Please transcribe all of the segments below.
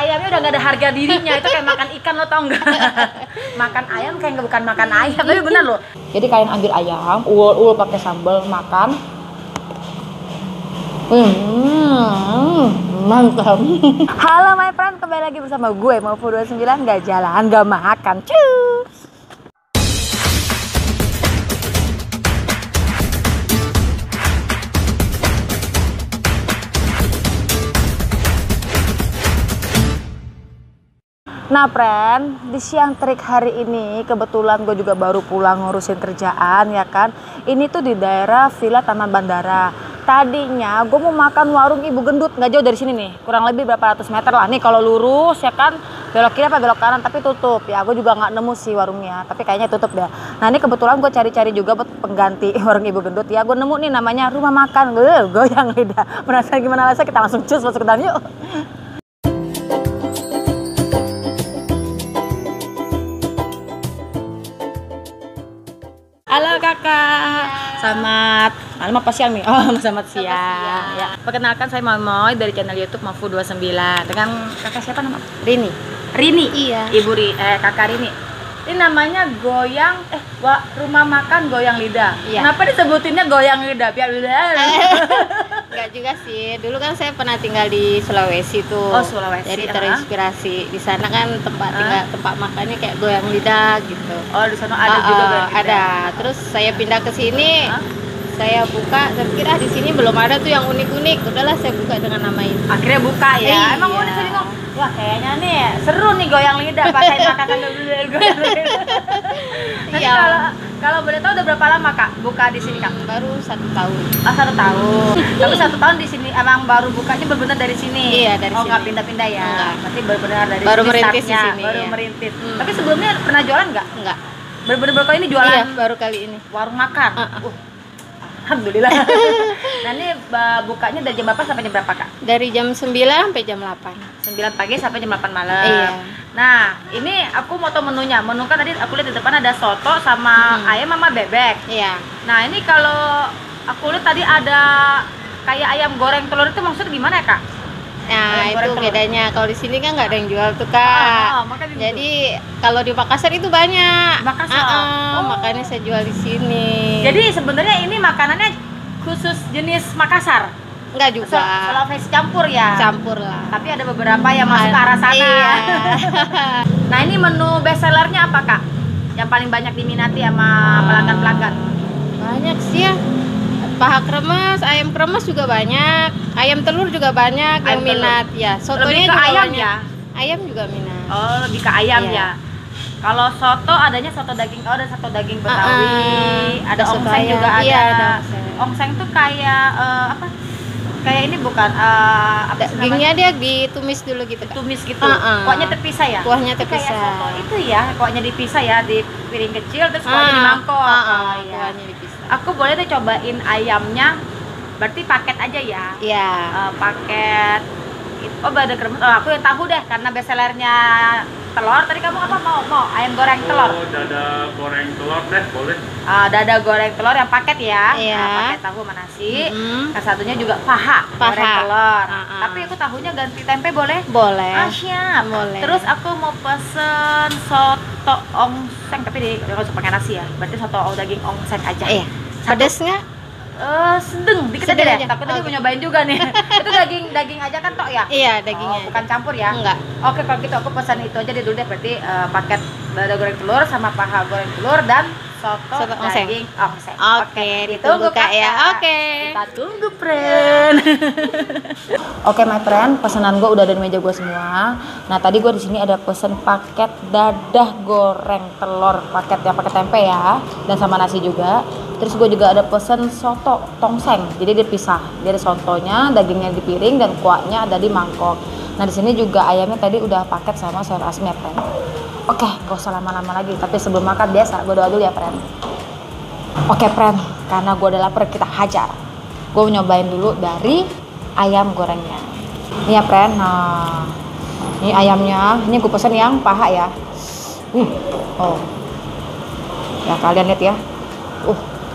ayamnya udah nggak ada harga dirinya. Itu kayak makan ikan, lo tau nggak? Makan ayam kayak bukan makan ayam, tapi bener loh. Jadi kalian ambil ayam, ul pakai sambal, makan. Mantap. Halo my friend, kembali lagi bersama gue Maufu29, nggak jalan, nggak makan. Cus. Nah friend, di siang terik hari ini kebetulan gue juga baru pulang ngurusin kerjaan ya kan. Ini tuh di daerah Villa Taman Bandara. Tadinya gue mau makan warung Ibu Gendut, nggak jauh dari sini nih, kurang lebih berapa ratus meter lah. Nih kalau lurus ya kan, belok kiri apa belok kanan, tapi tutup ya. Gue juga nggak nemu sih warungnya, tapi kayaknya tutup deh. Nah ini kebetulan gue cari-cari juga buat pengganti warung Ibu Gendut ya. Gue nemu nih namanya Rumah Makan Goyang Lidah. Penasaran gimana rasanya? Kita langsung cus masuk ke dalam yuk. Halo kakak, selamat malam apa siang nih? Oh, selamat siang. Ya, perkenalkan saya Momoy dari channel YouTube Maufu29. Dengan kakak siapa nama? Rini. Rini. Iya. Kakak Rini. Ini namanya Rumah Makan Goyang Lidah. Iya. Kenapa disebutinnya Goyang Lidah? Biar Enggak juga sih. Dulu kan saya pernah tinggal di Sulawesi tuh. Oh, Sulawesi. Jadi terinspirasi. Di sana kan tempat makannya kayak goyang lidah gitu. Oh, di sana ada juga goyang lidah. Ada. Terus saya pindah ke sini. Saya buka, saya pikir di sini belum ada tuh yang unik-unik. Udahlah saya buka dengan nama ini. Akhirnya buka ya. Emang unik sih kok. Wah, kayaknya nih seru nih goyang lidah pakai makanan goyang lidah. Iya. Kalau boleh tahu udah berapa lama Kak buka di sini Kak? Baru 1 tahun. Oh, 1 tahun. Tapi 1 tahun di sini emang baru bukanya benar-benar dari sini. Iya, dari sini. Oh, nggak pindah-pindah ya. Enggak. Berarti benar-benar dari baru sini merintis di startnya. sini. Baru ya. merintis. Tapi sebelumnya pernah jualan nggak? Enggak. Benar-benar kali ini jualan? Iya, baru kali ini. Warung makan. Alhamdulillah. Nah ini bukanya dari jam berapa sampai jam berapa Kak? Dari jam 9 sampai jam 8. 9 pagi sampai jam 8 malam. Iya. Nah ini aku mau tahu menunya. Menu kan tadi aku lihat di depan ada soto sama ayam sama bebek. Iya. Nah ini kalau aku lihat tadi ada kayak ayam goreng telur, itu maksudnya gimana ya Kak? Nah itu bedanya, kalau di sini kan nggak ada yang jual tuh Kak. Jadi kalau di Makassar itu banyak. Makassar. Makanya saya jual di sini. Jadi sebenarnya ini makanannya khusus jenis Makassar? Enggak juga. Sulawesi campur ya? Campur lah. Tapi ada beberapa yang masuk ke arah sana. Iya. Nah ini menu best sellernya apa Kak? Yang paling banyak diminati sama pelanggan-pelanggan? Banyak sih ya. Paha kremes, ayam kremes juga banyak, ayam telur juga banyak yang minat ya. Sotonya lebih ke juga ayam banyak. Ya? Ayam juga minat. Oh, lebih ke ayam ya. Kalau soto adanya soto daging, ada soto daging Betawi, ada ongseng juga ada. Iya, ada ongseng tuh kayak apa? Kayak ini bukan dagingnya dia ditumis dulu gitu. Tumis gitu. Kuahnya terpisah ya? Kuahnya terpisah. Kayak soto itu ya, kuahnya dipisah ya di piring kecil terus kuahnya di mangkok. Kuahnya dipisah. Aku boleh deh cobain ayamnya. Berarti paket aja ya? Iya. Paket. Oh, ada kremes. Oh, aku yang tahu deh karena best sellernya telur. Tadi kamu apa mau ayam goreng telur? Oh, dada goreng telur deh, boleh. Dada goreng telur yang paket ya. Iya. Paket tahu sama nasi. Yang satunya juga paha goreng telur. Tapi aku tahunya ganti tempe boleh? Boleh. Siap. Boleh. Terus aku mau pesen soto ongseng, tapi nggak usah pakai nasi ya. Berarti soto daging ongseng aja. Iya. Pedes nggak? Sedeng dikit aja deh. Takutnya dia mau nyobain juga nih. Itu daging aja kan tok ya? Iya, dagingnya. Bukan campur ya? Enggak. Oke, kalau gitu aku pesan itu aja dulu deh. Berarti paket dada goreng telur sama paha goreng telur dan soto daging ongseng. Oke, ditunggu Kak ya. Oke. Kita tunggu, friend. Oke, my friend, pesanan gue udah ada di meja gue semua. Nah, tadi gue di sini ada pesen paket dadah goreng telur, paket yang pakai tempe ya, dan sama nasi juga. Terus gue juga ada pesen soto tongseng, jadi dia pisah. Dia ada sotonya, dagingnya di piring dan kuahnya ada di mangkok. Nah di sini juga ayamnya tadi udah paket sama sayur asmi ya, friend. Oke, gak usah lama-lama lagi. Tapi sebelum makan biasa, gue doa dulu ya, friend. Oke, friend, karena gue udah lapar, kita hajar. Gue nyobain dulu dari ayam gorengnya. Ini ya, friend. Nah, ini ayamnya. Ini gue pesen yang paha ya. Oh, ya kalian lihat ya.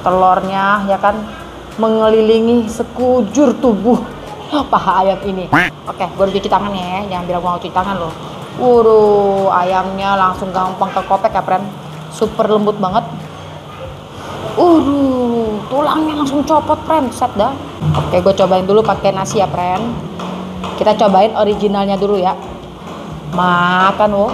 Telurnya ya kan mengelilingi sekujur tubuh paha ayam ini. Oke, gue udah cuci tangan ya, jangan bilang gue gak cuci tangan loh. Waduh, ayamnya langsung gampang kekopek ya, friend. Super lembut banget. Tulangnya langsung copot, friend. Set dah. Oke, gue cobain dulu pakai nasi ya, friend. Kita cobain originalnya dulu ya. Makan loh.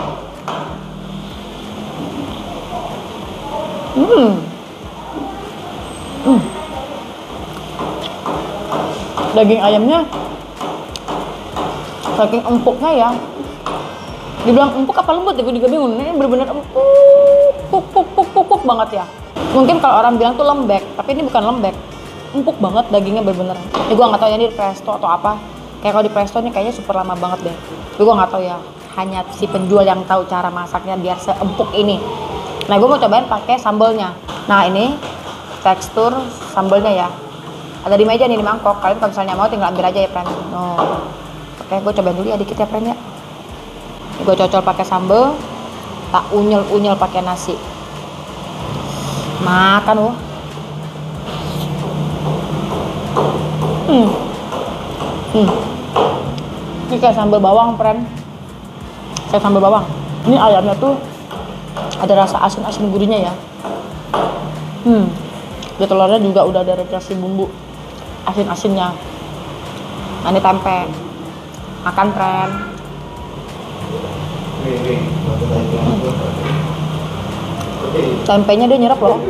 Daging ayamnya saking empuknya ya, dibilang empuk apa lembut ya, gue juga bingung. Ini bener-bener empuk banget ya. Mungkin kalau orang bilang tuh lembek, tapi ini bukan lembek, empuk banget dagingnya bener-bener. Ini gue nggak tahu ya ini di presto atau apa. Kayak kalau di presto ini kayaknya super lama banget deh, tapi gue nggak tahu ya, hanya si penjual yang tahu cara masaknya biar seempuk ini. Nah, gue mau cobain pakai sambelnya. Nah, ini tekstur sambelnya ya, ada di meja nih, di mangkok. Kalian kalau misalnya mau tinggal ambil aja ya, friend. Oke, gue cobain dulu ya dikit ya, friend ya. Gue cocol pakai sambel, tak unyel pakai nasi. Makan loh. Ini kayak sambal bawang, friend. Kayak sambal bawang. Ini ayamnya tuh ada rasa asin-asin gurihnya ya. Di telurnya juga udah ada rasa bumbu asin-asinnya. Nah, ini tempe. Makan, friend. Tempenya dia nyerap loh.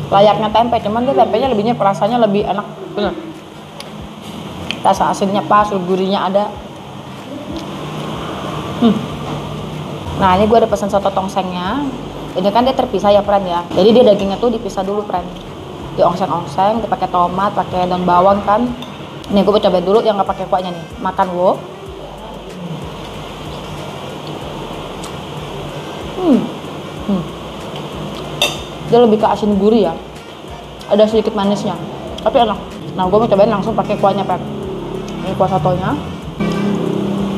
Layaknya tempe, cuman dia tempenya lebihnya rasanya lebih enak. Bener. Rasa asinnya pas, gurihnya ada. Nah, ini gue ada pesan soto tongsengnya. Ini kan dia terpisah ya, friend ya. Jadi dia dagingnya tuh dipisah dulu, friend. Di ongseng-ongseng, dipakai tomat, pakai daun bawang kan. Ini gue cobain dulu yang nggak pakai kuahnya nih. Makan wo. Dia lebih ke asin gurih ya. Ada sedikit manisnya, tapi enak. Nah, gue mau cobain langsung pakai kuahnya, friend. Ini kuah sotonya.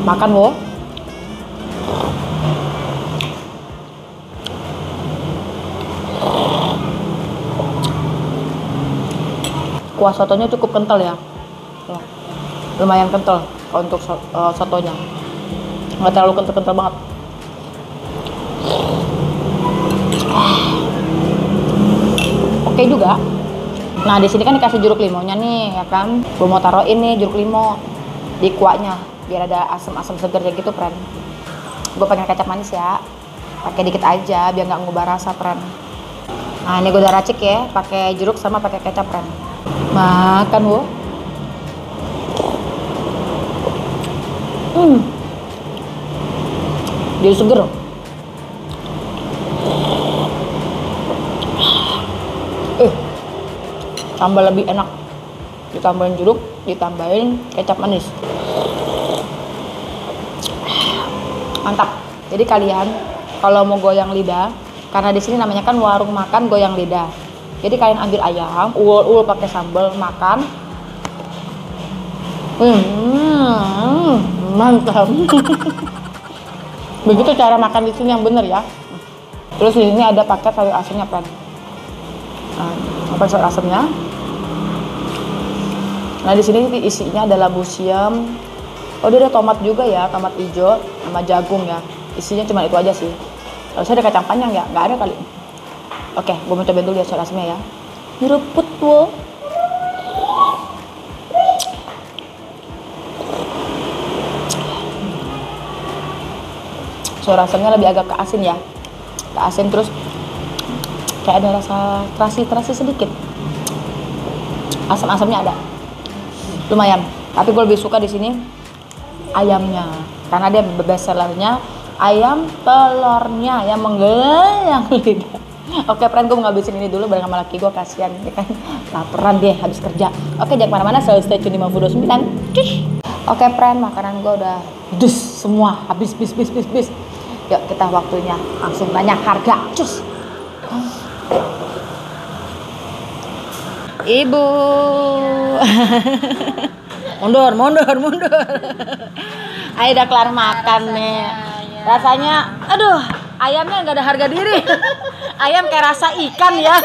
Makan wo. Kuah sotonya cukup kental ya, lumayan kental untuk sotonya, nggak terlalu kental-kental banget. Oke juga. Nah, di sini kan dikasih jeruk limonya nih ya kan, gue mau taruh ini jeruk limo di kuahnya biar ada asam-asam seger gitu, friend. Gue pengen kecap manis ya, pakai dikit aja biar nggak ngubah rasa, friend. Nah, ini gue udah racik ya, pakai jeruk sama pakai kecap, friend. Makan wo. Dia seger. Tambah lebih enak. Ditambahin jeruk, ditambahin kecap manis. Mantap. Jadi kalian kalau mau goyang lidah, karena di sini namanya kan warung makan goyang lidah. Jadi kalian ambil ayam, ulul pakai sambal, makan. Mantap. Begitu cara makan di sini yang bener ya. Terus di sini ada paket sayur asinnya, friend. Apa sayur asamnya? Nah, di sini isinya ada labu siam. Oh, dia ada tomat juga ya, tomat hijau sama jagung ya. Isinya cuma itu aja sih. Harusnya ada kacang panjang ya, nggak ada kali. Oke, gue mau cobain dulu ya sayur asamnya ya. Nyeruput wo. Sayur asamnya lebih agak ke asin ya. Ke asin terus kayak ada rasa terasi sedikit. Asam-asamnya ada. Lumayan. Tapi gue lebih suka di sini ayamnya karena dia best sellernya ayam telurnya yang menggoyang lidah. Oke, friend, gue mau ngabisin ini dulu bareng sama laki gue, kasihan ya kan, laparan deh habis kerja. Oke, jangan kemana-mana, selalu stay tune di Mampu 29. Oke, friend, makanan gue udah dus semua, habis. Yuk, kita waktunya langsung nanya harga. Cus. Ibu. mundur. Ayo udah kelar makan nih. Rasanya, aduh, ayamnya nggak ada harga diri. Ayam kayak rasa ikan ya.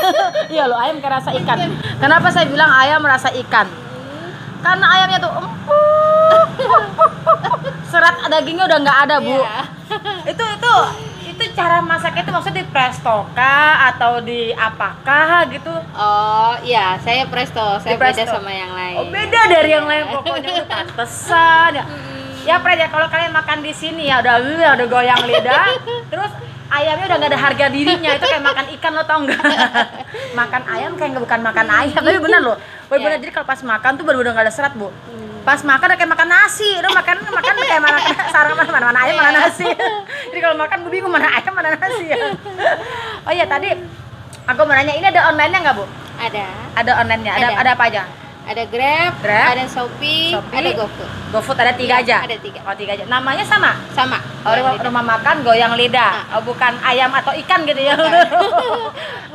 Iya loh, ayam kayak rasa ikan. Kenapa saya bilang ayam rasa ikan? Karena ayamnya tuh empuk Serat dagingnya udah nggak ada, Bu. Iya. Itu cara masaknya itu maksudnya di presto kah atau di apakah gitu? Oh iya, saya presto, saya Di presto. beda sama yang lain. Oh, beda dari yang lain pokoknya udah pantesan ya. Ya Fred ya, kalau kalian makan di sini ya udah goyang lidah, terus ayamnya udah nggak ada harga dirinya, itu kayak makan ikan, lo tau nggak? Makan ayam kayak nggak bukan makan ayam, tapi bener loh. Bener, jadi kalau pas makan tuh bener-bener nggak ada serat, Bu. Pas makan udah kayak makan nasi, lo makan kayak mana sarang mana ayam mana nasi. Jadi kalau makan gue bingung mana ayam mana nasi ya. Oh iya, tadi aku mau nanya, ini ada online-nya nggak, Bu? Ada online-nya. Ada apa aja? Ada Grab, ada Shopee, ada GoFood. GoFood ada 3 aja? Ada 3. Oh, 3 aja. Namanya sama? Sama. Oh, rumah makan goyang lidah. Oh, bukan ayam atau ikan gitu ya.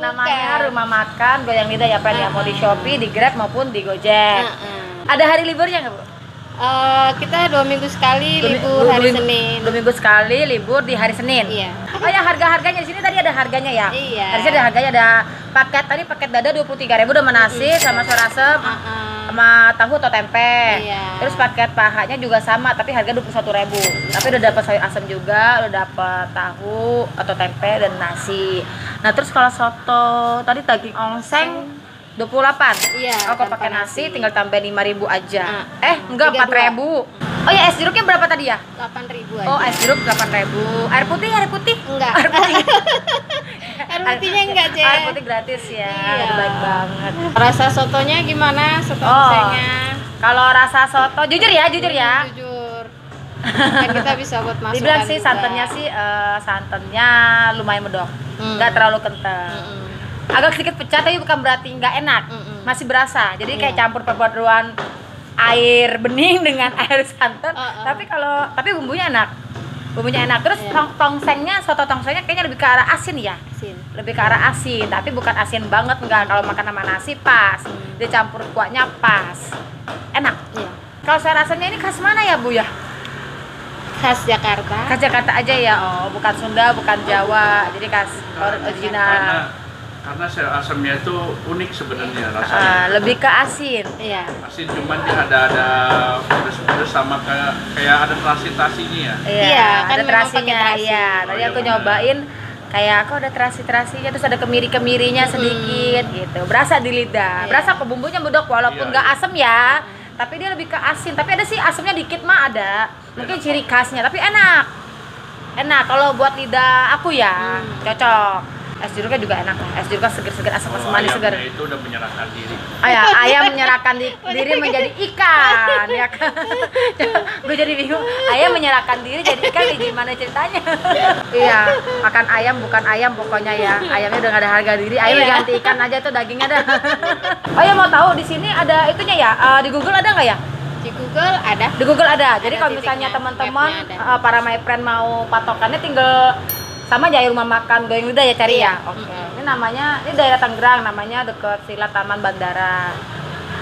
Namanya rumah makan goyang lidah ya, Pen ya. Mau di Shopee, di Grab maupun di Gojek. Ada hari liburnya nggak, Bu? Kita 2 minggu sekali libur hari Senin. 2 minggu sekali libur di hari Senin. Iya. Oh ya, harga-harganya di sini tadi ada harganya ya? Iya. Tadi ada harganya, ada paket dada 23.000 udah sama nasi sama sayur asem sama tahu atau tempe. Iya. Terus paket pahanya juga sama tapi harga 21.000. Tapi udah dapat sayur asem juga, udah dapat tahu atau tempe dan nasi. Nah, terus kalau soto tadi daging ongseng 28. Iya. Oh, kalau pakai nasi tinggal tambah 5.000 aja. Enggak 32. 4.000. Oh ya, es jeruknya berapa tadi ya? 8.000 aja. Oh, es jeruk 8.000. Air putih? Enggak. Air putihnya enggak, Cek. Air putih gratis ya. Iya. Baik banget. Rasa sotonya gimana? Soto ongsengnya? Kalau rasa soto jujur ya. Jujur. Kan kita bisa buat masukan. Dibilang sih juga. santannya lumayan medok. Enggak terlalu kental. Agak sedikit pecah tapi bukan berarti nggak enak. Masih berasa. Jadi kayak campur perpaduan air bening dengan air santan. Tapi bumbunya enak. Terus soto tongsengnya kayaknya lebih ke arah asin ya. Lebih ke arah asin, tapi bukan asin banget, enggak. Kalau makan sama nasi pas. Dia campur kuahnya pas. Enak. Iya. Kalau saya rasanya ini khas mana ya, Bu ya? Khas Jakarta. Khas Jakarta aja ya. Oh, bukan Sunda, bukan Jawa. Jadi khas original. Karena sayur asemnya itu unik sebenarnya rasanya. Lebih ke asin. Iya. Asin cuman dia ada pedes sama kayak ada terasi-terasinya ya. Iya, kan ada memang terasinya. pakai terasi. Iya, tadi aku nyobain kayak kok ada terasi-terasinya, terus ada kemiri-kemirinya sedikit gitu. Berasa di lidah. Berasa kok bumbunya medok walaupun nggak asem ya. Tapi dia lebih ke asin. Tapi ada sih asemnya dikit mah ada. Mungkin ciri khasnya, tapi enak. Enak kalau buat lidah aku ya. Cocok. Es jeruknya juga enak. Es jeruknya seger-seger, asam manis segar. Itu udah menyerahkan diri. Ayam menyerahkan diri menjadi ikan, ya kan? Gue jadi bingung. Ayam menyerahkan diri jadi ikan, gimana ceritanya? Iya, makan ayam bukan ayam pokoknya ya. Ayamnya udah gak ada harga diri. Ayam ganti ikan aja tuh dagingnya dah. Oh ya, mau tahu di sini ada itunya ya? Di Google ada nggak ya? Di Google ada. Di Google ada. Jadi kalau titiknya, misalnya teman-teman mapnya ada. para my friend mau patokannya tinggal sama aja rumah makan goyang lidah ya cari ya. Oke. Ini namanya, ini daerah Tangerang, namanya deket Sila Taman Bandara.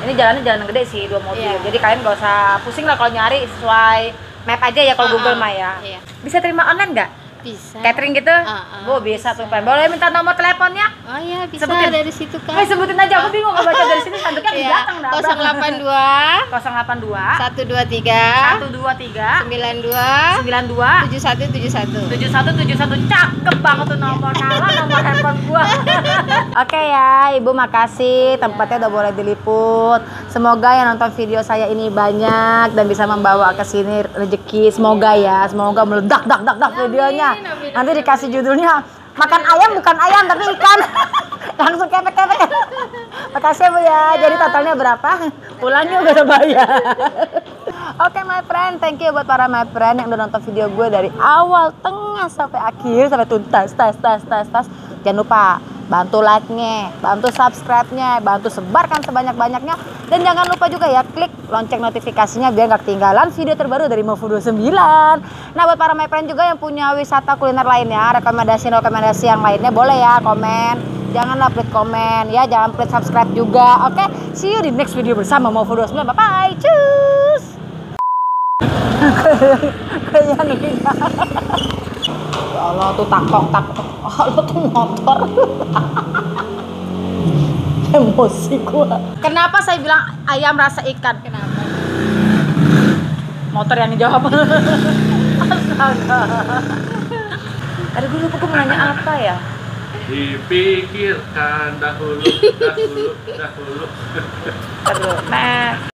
Ini jalannya jalan gede sih, 2 mobil. Jadi kalian gak usah pusing lah kalau nyari, sesuai map aja ya kalau Google mah ya. Iya. Bisa terima online nggak? Bisa. Catering gitu? Bu, bisa tuh, Pen. Boleh minta nomor teleponnya? Oh iya, bisa Sebutin. dari situ kan. Sebutin aja, aku bingung kalau baca dari sini santuknya di belakang dah. 082 082 123 123 92 92 7171 7171. cakep banget tuh nomor nomor handphone gua. Oke ya, Ibu makasih, tempatnya udah boleh diliput. Semoga yang nonton video saya ini banyak dan bisa membawa ke sini rezeki. Semoga ya, semoga meledak videonya. Nanti dikasih judulnya makan ayam bukan ayam tapi ikan. Langsung kepek. Makasih Bu ya. Jadi totalnya berapa? Pulangnya udah bayar. Oke my friend, thank you buat para my friend yang udah nonton video gue dari awal, tengah sampai akhir, sampai tuntas, tas. Jangan lupa bantu like-nya, bantu subscribe-nya, bantu sebarkan sebanyak-banyaknya, dan jangan lupa juga ya klik lonceng notifikasinya biar nggak ketinggalan video terbaru dari Mofu 29. Nah buat para my friend juga yang punya wisata kuliner lainnya, rekomendasi yang lainnya boleh ya komen. Janganlah pelit komen ya, jangan pelit subscribe juga. Oke, see you di next video bersama Mofu 29. Bye bye, cus. Kayaknya nih. Ya Allah tuh takok. Allah tuh motor. Emosi gua. Kenapa saya bilang ayam rasa ikan? Kenapa? Motor yang dijawab. Astaga. Aduh, gue lupa gue mau nanya apa ya? Dipikirkan dahulu. Aduh, next.